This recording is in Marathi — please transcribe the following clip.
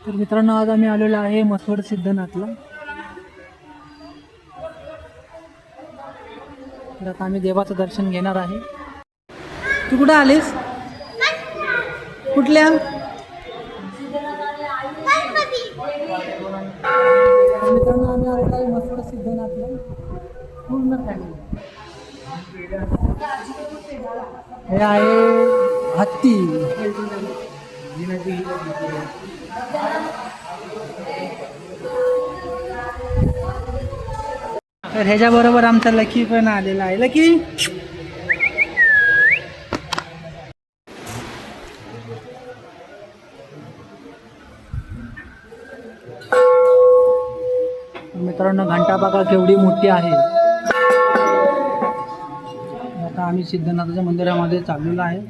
तर मित्रांनो, आज आम्ही आलेलो आहे मसवड सिद्धनाथला. तर आता आम्ही देवाचं दर्शन घेणार आहे. तू कुठं आलीस? कुठल्या? मित्रांनो, आम्ही आलेलो आहे मसवड सिद्धनाथला पूर्ण फॅमिली. हे आहे हत्ती. तर ह्याच्याबरोबर आमचा लकी पण आलेला आहे. लकी, मित्रांनो, घंटा बघा केवढी मोठी आहे. आता आम्ही सिद्धनाथाच्या मंदिरामध्ये चाललेलो आहे.